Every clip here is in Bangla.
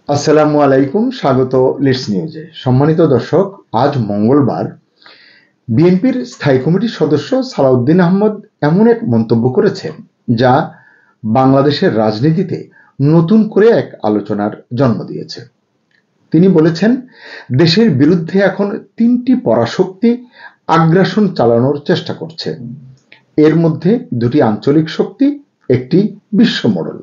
আসসালামু আলাইকুম, স্বাগত লিডস নিউজে। সম্মানিত দর্শক, আজ মঙ্গলবার বিএনপির স্থায়ী কমিটির সদস্য সালাউদ্দিন আহমদ এমন এক মন্তব্য করেছেন যা বাংলাদেশের রাজনীতিতে নতুন করে এক আলোচনার জন্ম দিয়েছে। তিনি বলেছেন, দেশের বিরুদ্ধে এখন তিনটি পরাশক্তি আগ্রাসন চালানোর চেষ্টা করছে। এর মধ্যে দুটি আঞ্চলিক শক্তি, একটি বিশ্ব মডেল।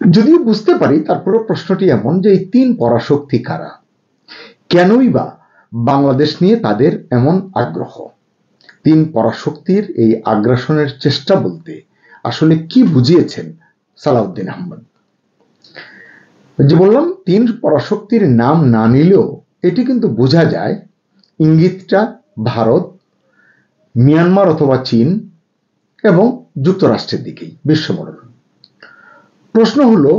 যদিও বুঝতে পারি, তারপরও প্রশ্নটি এমন যে এই তিন পরাশক্তি কারা, কেনই বা বাংলাদেশ নিয়ে তাদের এমন আগ্রহ? তিন পরাশক্তির এই আগ্রাসনের চেষ্টা বলতে আসলে কি বুঝিয়েছেন সালাউদ্দিন আহমদ? যে বললাম, তিন পরাশক্তির নাম না নিলেও এটি কিন্তু বোঝা যায় ইঙ্গিতটা ভারত, মিয়ানমার অথবা চীন এবং যুক্তরাষ্ট্রের দিকেই, বিশ্ব মডেল। প্রশ্ন হলো,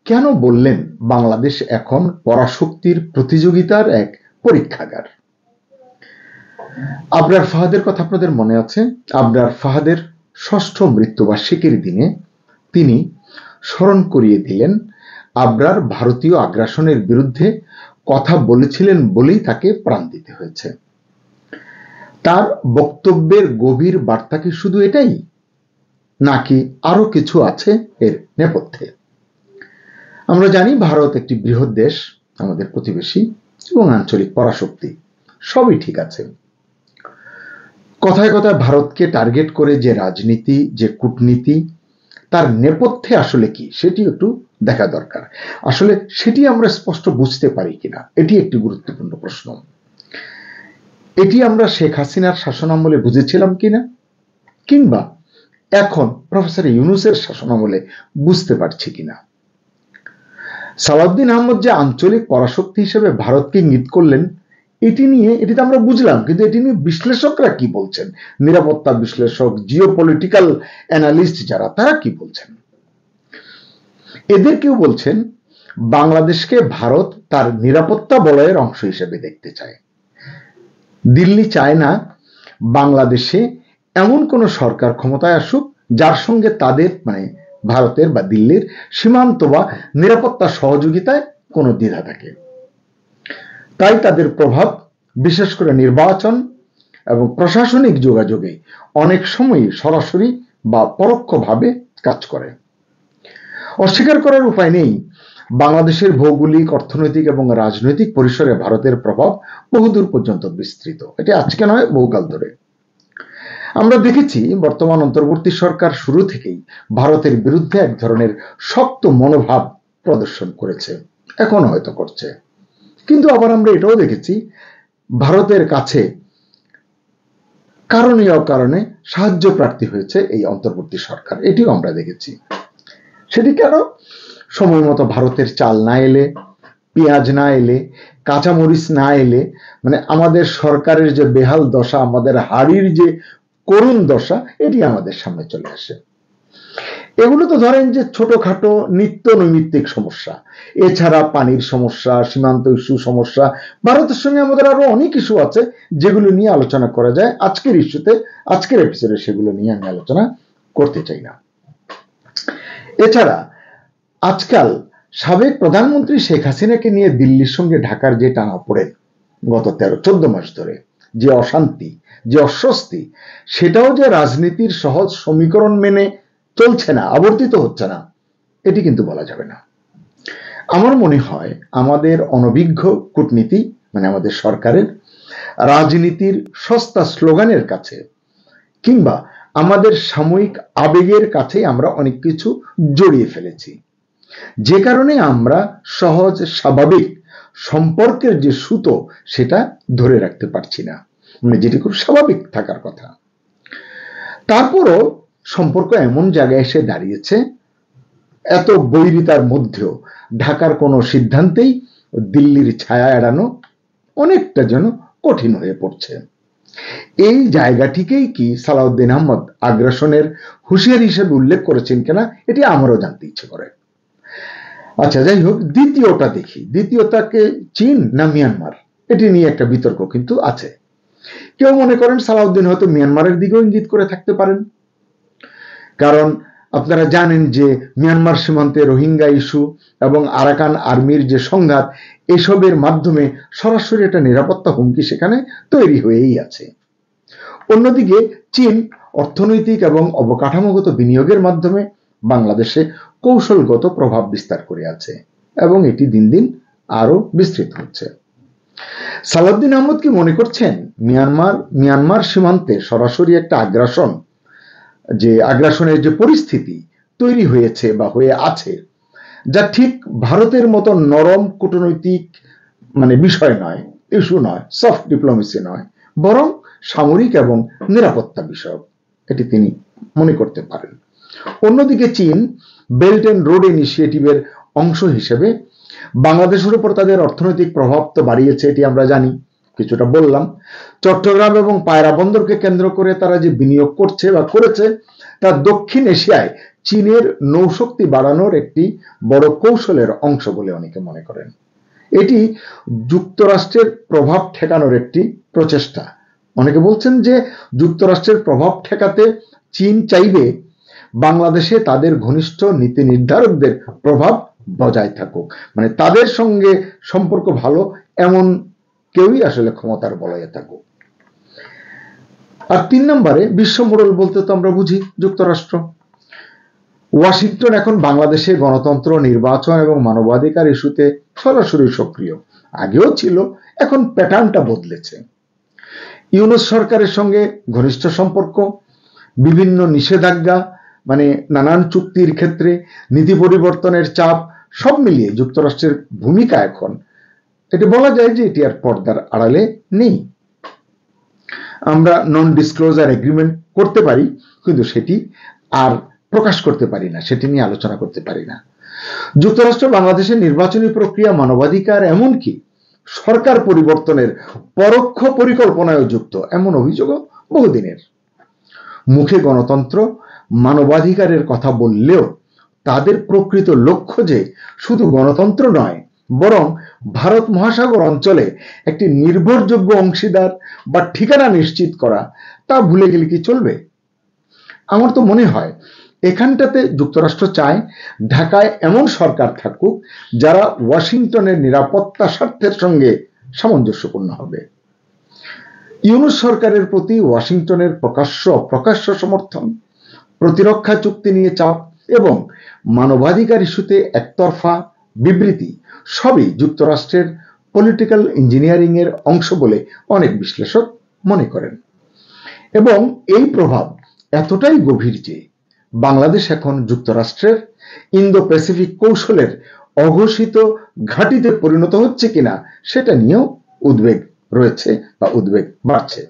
কেন বললেন বাংলাদেশ এখন পরাশক্তির প্রতিযোগিতার এক পরীক্ষাগার? আবরার ফাহাদের কথা আপনাদের মনে আছে। আবরার ফাহাদের ষষ্ঠ মৃত্যুবার্ষিকীর দিনে তিনি স্মরণ করিয়ে দিলেন আবরার ভারতীয় আগ্রাসনের বিরুদ্ধে কথা বলেছিলেন বলেই তাকে প্রাণ দিতে হয়েছে। তার বক্তব্যের গভীর বার্তা কি শুধু এটাই, নাকি আরো কিছু আছে এর নেপথ্যে? আমরা জানি ভারত একটি বৃহৎ দেশ, আমাদের প্রতিবেশী এবং আঞ্চলিক পরাশক্তি, সবই ঠিক আছে। কথায় কথায় ভারতকে টার্গেট করে যে রাজনীতি, যে কূটনীতি, তার নেপথ্যে আসলে কি সেটি একটু দেখা দরকার। আসলে সেটি আমরা স্পষ্ট বুঝতে পারি কিনা, এটি একটি গুরুত্বপূর্ণ প্রশ্ন। এটি আমরা শেখ হাসিনার শাসনামলে বুঝেছিলাম কিনা, কিংবা এখন প্রফেসর ইউনূসের শাসনামলে বুঝতে পারছি কিনা। সালাউদ্দিন আহমদ যে আঞ্চলিক পরাশক্তি হিসেবে ভারতকে ইঙ্গিত করলেন, এটি তো আমরা বুঝলাম, কিন্তু এটি নিয়ে বিশ্লেষকরা কি বলছেন, নিরাপত্তা বিশ্লেষক, জিওপলিটিক্যাল অ্যানালিস্ট যারা, তারা কি বলছেন? এদের কেউ বলছেন বাংলাদেশকে ভারত তার নিরাপত্তা বলয়ের অংশ হিসেবে দেখতে চায়। দিল্লি চায় না বাংলাদেশে এমন কোন সরকার ক্ষমতায় আসুক যার সঙ্গে তাদের, মানে ভারতের বা দিল্লির সীমান্ত বা নিরাপত্তা সহযোগিতায় কোনো দ্বিধা থাকে। তাই তাদের প্রভাব বিশেষ করে নির্বাচন এবং প্রশাসনিক যোগাযোগে অনেক সময় সরাসরি বা পরোক্ষভাবে কাজ করে। অস্বীকার করার উপায় নেই, বাংলাদেশের ভৌগোলিক, অর্থনৈতিক এবং রাজনৈতিক পরিসরে ভারতের প্রভাব বহুদূর পর্যন্ত বিস্তৃত। এটি আজকে নয়, বহুকাল ধরে। আমরা দেখেছি বর্তমান অন্তর্বর্তী সরকার শুরু থেকেই ভারতের বিরুদ্ধে এক ধরনের শক্ত মনোভাব প্রদর্শন করেছে, এখন হয়তো করছে। কিন্তু আবার আমরা এটাও দেখেছি ভারতের কাছে কারণে অকারণে সাহায্য প্রার্থী হয়েছে এই অন্তর্বর্তী সরকার, এটিও আমরা দেখেছি। সেটি কেন? সময় মতো ভারতের চাল না এলে, পেঁয়াজ না এলে, কাঁচামরিচ না এলে, মানে আমাদের সরকারের যে বেহাল দশা, আমাদের হাড়ির যে করুণ দশা, এটি আমাদের সামনে চলে আসে। এগুলো তো ধরেন যে ছোটখাটো নিত্য নৈমিত্তিক সমস্যা। এছাড়া পানির সমস্যা, সীমান্ত ইস্যু সমস্যা, ভারতের সঙ্গে আমাদের আরো অনেক ইস্যু আছে যেগুলো নিয়ে আলোচনা করা যায়। আজকের ইস্যুতে, আজকের এপিসোডে সেগুলো নিয়ে আমি আলোচনা করতে চাই না। এছাড়া আজকাল সাবেক প্রধানমন্ত্রী শেখ হাসিনাকে নিয়ে দিল্লির সঙ্গে ঢাকার যে টানাপোড়েন গত 13-14 মাস ধরে, যে অশান্তি, যে অস্বস্তি, সেটাও যে রাজনীতির সহজ সমীকরণ মেনে চলছে না, আবর্তিত হচ্ছে না, এটি কিন্তু বলা যাবে না। আমার মনে হয় আমাদের অনভিজ্ঞ কূটনীতি, মানে আমাদের সরকারের রাজনীতির সস্তা স্লোগানের কাছে কিংবা আমাদের সাময়িক আবেগের কাছে আমরা অনেক কিছু জড়িয়ে ফেলেছি, যে কারণে আমরা সহজ স্বাভাবিক সম্পর্কের যে সুতো সেটা ধরে রাখতে পারছি না, মানে যেটি খুব স্বাভাবিক থাকার কথা। তারপরও সম্পর্ক এমন জায়গায় এসে দাঁড়িয়েছে, এত বৈরিতার মধ্যেও ঢাকার কোনো সিদ্ধান্তেই দিল্লির ছায়া এড়ানো অনেকটা যেন কঠিন হয়ে পড়ছে। এই জায়গাটিকেই কি সালাউদ্দিন আহমদ আগ্রাসনের হুঁশিয়ারি হিসেবে উল্লেখ করেছেন কিনা, এটি আমারও জানতে ইচ্ছে করে। আচ্ছা, যাই হোক, দ্বিতীয়টা দেখি। দ্বিতীয়টাকে চীন না মিয়ানমার, এটি নিয়ে একটা বিতর্ক কিন্তু আছে। কেউ মনে করেন সালাউদ্দিন হয়তো মিয়ানমারের দিকেও ইঙ্গিত করে থাকতে পারেন, কারণ আপনারা জানেন যে মিয়ানমার সীমান্তে রোহিঙ্গা ইস্যু এবং আরাকান আর্মির যে সংঘাত, এসবের মাধ্যমে সরাসরি একটা নিরাপত্তা হুমকি সেখানে তৈরি হয়েই আছে। অন্যদিকে চীন অর্থনৈতিক এবং অবকাঠামোগত বিনিয়োগের মাধ্যমে বাংলাদেশে কৌশলগত প্রভাব বিস্তার করে আছে এবং এটি দিন দিন আরো বিস্তৃত হচ্ছে। সালাউদ্দিন আহমদ কি মনে করছেন মিয়ানমার সীমান্তে সরাসরি একটা আগ্রাসনের যে পরিস্থিতি তৈরি হয়েছে বা হয়ে আছে, যা ঠিক ভারতের মতো নরম কূটনৈতিক বিষয় নয়, ইস্যু নয়, সফট ডিপ্লোমেসি নয়, বরং সামরিক এবং নিরাপত্তা বিষয়ক, এটি তিনি মনে করতে পারেন। অন্যদিকে চীন বেল্ট অ্যান্ড রোড ইনিশিয়েটিভের অংশ হিসেবে বাংলাদেশের উপর তাদের অর্থনৈতিক প্রভাব তো বাড়িয়েছে, এটি আমরা জানি, কিছুটা বললাম। চট্টগ্রাম এবং পায়রা বন্দরকে কেন্দ্র করে তারা যে বিনিয়োগ করছে বা করেছে, তা দক্ষিণ এশিয়ায় চীনের নৌশক্তি বাড়ানোর একটি বড় কৌশলের অংশ বলে অনেকে মনে করেন। এটি যুক্তরাষ্ট্রের প্রভাব ঠেকানোর একটি প্রচেষ্টা। অনেকে বলছেন যে যুক্তরাষ্ট্রের প্রভাব ঠেকাতে চীন চাইবে বাংলাদেশে তাদের ঘনিষ্ঠ নীতি নির্ধারকদের প্রভাব বজায় থাকুক, তাদের সঙ্গে সম্পর্ক ভালো এমন কেউই আসলে ক্ষমতার বলয়ে থাকুক। আর 3 নম্বরে বিশ্ব মোড়ল বলতে তো আমরা বুঝি যুক্তরাষ্ট্র। ওয়াশিংটন এখন বাংলাদেশে গণতন্ত্র, নির্বাচন এবং মানবাধিকার ইস্যুতে সরাসরি সক্রিয়, আগেও ছিল, এখন প্যাটার্নটা বদলেছে। ইউনূস সরকারের সঙ্গে ঘনিষ্ঠ সম্পর্ক, বিভিন্ন নিষেধাজ্ঞা, নানান চুক্তির ক্ষেত্রে নীতি পরিবর্তনের চাপ, সব মিলিয়ে যুক্তরাষ্ট্রের ভূমিকা এখন এটা বলা যায় যে এটি আর পর্দার আড়ালে নেই। আমরা নন ডিসক্লোজার এগ্রিমেন্ট করতে পারি, কিন্তু সেটি আর প্রকাশ করতে পারি না, সেটি নিয়ে আলোচনা করতে পারি না। যুক্তরাষ্ট্র বাংলাদেশের নির্বাচনী প্রক্রিয়া, মানবাধিকার, এমনকি সরকার পরিবর্তনের পরোক্ষ পরিকল্পনায় যুক্ত, এমন অভিযোগও বহুদিনের। মুখে গণতন্ত্র, মানবাধিকারের কথা বললেও তাদের প্রকৃত লক্ষ্য যে শুধু গণতন্ত্র নয়, বরং ভারত মহাসাগর অঞ্চলে একটি নির্ভরযোগ্য অংশীদার বা ঠিকানা নিশ্চিত করা, তা ভুলে গেলে কি চলবে? আমার তো মনে হয় এখানটাতে যুক্তরাষ্ট্র চায় ঢাকায় এমন সরকার থাকুক যারা ওয়াশিংটনের নিরাপত্তা স্বার্থের সঙ্গে সামঞ্জস্যপূর্ণ হবে। ইউনূস সরকারের প্রতি ওয়াশিংটনের প্রকাশ্য সমর্থন, প্রতিরক্ষা চুক্তি নিয়ে চাপ এবং মানবাধিকার ইস্যুতে একতরফা বিবৃতি সবই যুক্তরাষ্ট্রের পলিটিক্যাল ইঞ্জিনিয়ারিং এর অংশ বলে অনেক বিশ্লেষক মনে করেন। এবং এই প্রভাব এতটাই গভীর যে বাংলাদেশ এখন যুক্তরাষ্ট্রের ইন্দো প্যাসিফিক কৌশলের অঘোষিত ঘাঁটিতে পরিণত হচ্ছে কিনা সেটা নিয়েও উদ্বেগ রয়েছে বা উদ্বেগ বাড়ছে।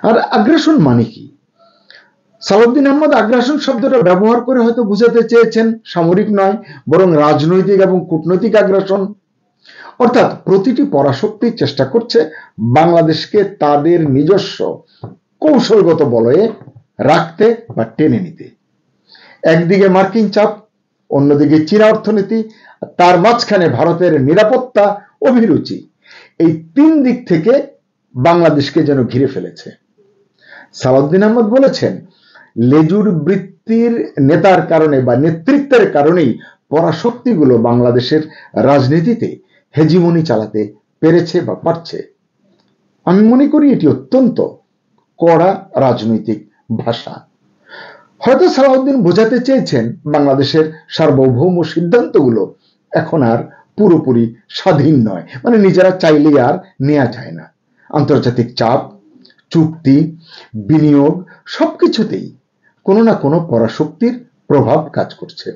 আর আগ্রাসন মানে কি? সালাউদ্দিন আহমদ আগ্রাসন শব্দটা ব্যবহার করে হয়তো বুঝাতে চেয়েছেন সামরিক নয়, বরং রাজনৈতিক এবং কূটনৈতিক আগ্রাসন। অর্থাৎ প্রতিটি পরাশক্তি চেষ্টা করছে বাংলাদেশকে তাদের নিজস্ব কৌশলগত বলয়ে রাখতে বা টেনে নিতে। একদিকে মার্কিন চাপ, অন্যদিকে চীনা অর্থনীতি, তার মাঝখানে ভারতের নিরাপত্তা অভিরুচি, এই 3 দিক থেকে বাংলাদেশকে যেন ঘিরে ফেলেছে। সালাউদ্দিন আহমদ বলেছেন, লেজুর বৃত্তির নেতার কারণে বা নেতৃত্বের কারণেই পরাশক্তিগুলো বাংলাদেশের রাজনীতিতে হেজিমনি চালাতে পেরেছে বা পারছে। আমি মনে করি এটি অত্যন্ত কড়া রাজনৈতিক ভাষা। হয়তো সালাউদ্দিন বোঝাতে চেয়েছেন বাংলাদেশের সার্বভৌম সিদ্ধান্তগুলো এখন আর পুরোপুরি স্বাধীন নয়, নিজেরা চাইলেই আর নেওয়া যায় না। আন্তর্জাতিক চাপ, চুক্তি, বিনিয়োগ সবকিছুতেই কোনো না কোনো পরাশক্তির প্রভাব কাজ করছে।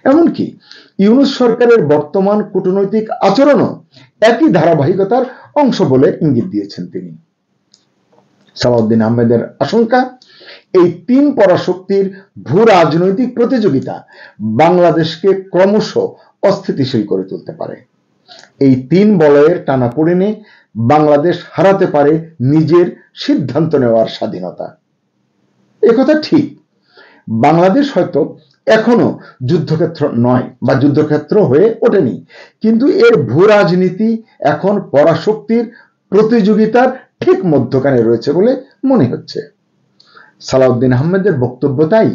এমনকি ইউনূস সরকারের বর্তমান কূটনৈতিক আচরণও একই ধারাবাহিকতার অংশ বলে ইঙ্গিত দিয়েছেন তিনি। সালাউদ্দিন আহমেদের আশঙ্কা, এই 3 পরাশক্তির ভূ রাজনৈতিক প্রতিযোগিতা বাংলাদেশকে ক্রমশ অস্থিতিশীল করে তুলতে পারে। এই 3 বলয়ের টানাপোড়েনে বাংলাদেশ হারাতে পারে নিজের সিদ্ধান্ত নেওয়ার স্বাধীনতা। একথা ঠিক, বাংলাদেশ হয়তো এখনো যুদ্ধক্ষেত্র নয় বা যুদ্ধক্ষেত্র হয়ে ওঠেনি, কিন্তু এর ভূ রাজনীতি এখন পরাশক্তির প্রতিযোগিতার ঠিক মধ্যখানে রয়েছে বলে মনে হচ্ছে। সালাউদ্দিন আহমেদের বক্তব্য তাই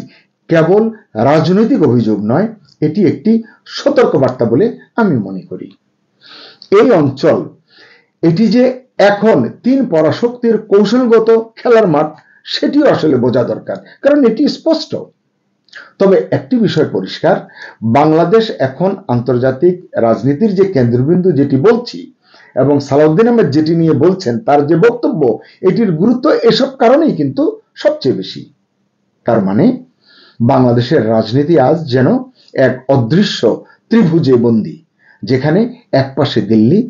কেবল রাজনৈতিক অভিযোগ নয়, এটি একটি সতর্কবার্তা বলে আমি মনে করি। এই অঞ্চল, এটি যে এখন তিন পরাশক্তির কৌশলগত খেলার মাঠ, সেটিও আসলে বোঝা দরকার, কারণ এটি স্পষ্ট। তবে একটি বিষয় পরিষ্কার, বাংলাদেশ এখন আন্তর্জাতিক রাজনীতির যে কেন্দ্রবিন্দু যেটি বলছি, এবং সালাউদ্দিন আহমেদ যেটি নিয়ে বলছেন তার যে বক্তব্য, এটির গুরুত্ব এসব কারণেই কিন্তু সবচেয়ে বেশি। তার মানে বাংলাদেশের রাজনীতি আজ যেন এক অদৃশ্য ত্রিভুজে বন্দী, যেখানে এক পাশে দিল্লি,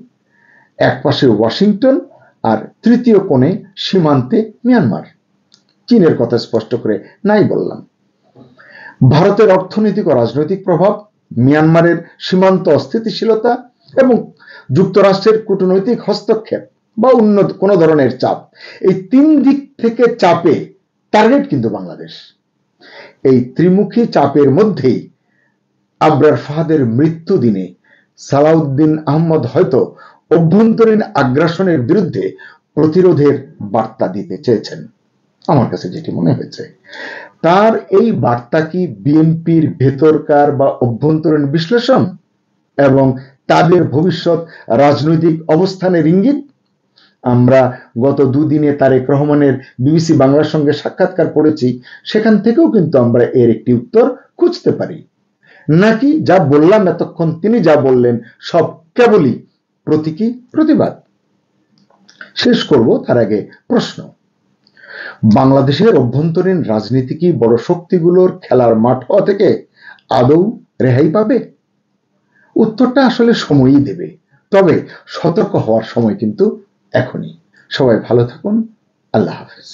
এক পাশে ওয়াশিংটন, আর তৃতীয় কোণে সীমান্তে মিয়ানমার। চীনের কথা স্পষ্ট করে নাই বললাম। ভারতের অর্থনৈতিক ও রাজনৈতিক প্রভাব, মিয়ানমারের সীমান্ত অস্থিতিশীলতা এবং যুক্তরাষ্ট্রের কূটনৈতিক হস্তক্ষেপ বা অন্য কোনো ধরনের চাপ, এই তিন দিক থেকে চাপে টার্গেট কিন্তু বাংলাদেশ। এই ত্রিমুখী চাপের মধ্যেই আবরার ফাহাদের মৃত্যু দিনে সালাউদ্দিন আহমদ হয়তো অভ্যন্তরীণ আগ্রাসনের বিরুদ্ধে প্রতিরোধের বার্তা দিতে চেয়েছেন, আমার কাছে যেটি মনে হয়েছে। তার এই বার্তা কি বিএনপির ভেতরকার বা অভ্যন্তরীণ বিশ্লেষণ এবং তাদের ভবিষ্যৎ রাজনৈতিক অবস্থানের ইঙ্গিত? আমরা গত দুদিনে তারেক রহমানের বিবিসি বাংলার সঙ্গে সাক্ষাৎকার পড়েছি, সেখান থেকেও কিন্তু আমরা এর একটি উত্তর খুঁজতে পারি। নাকি যা বললাম এতক্ষণ, তিনি যা বললেন সব কেবলই প্রতীকী প্রতিবাদ? শেষ করব তার আগে প্রশ্ন, বাংলাদেশের অভ্যন্তরীণ রাজনীতি কি বড় শক্তিগুলোর খেলার মাঠ হওয়া থেকে আদৌ রেহাই পাবে? উত্তরটা আসলে সময়ই দেবে, তবে সতর্ক হওয়ার সময় কিন্তু এখনই। সবাই ভালো থাকুন। আল্লাহ হাফেজ।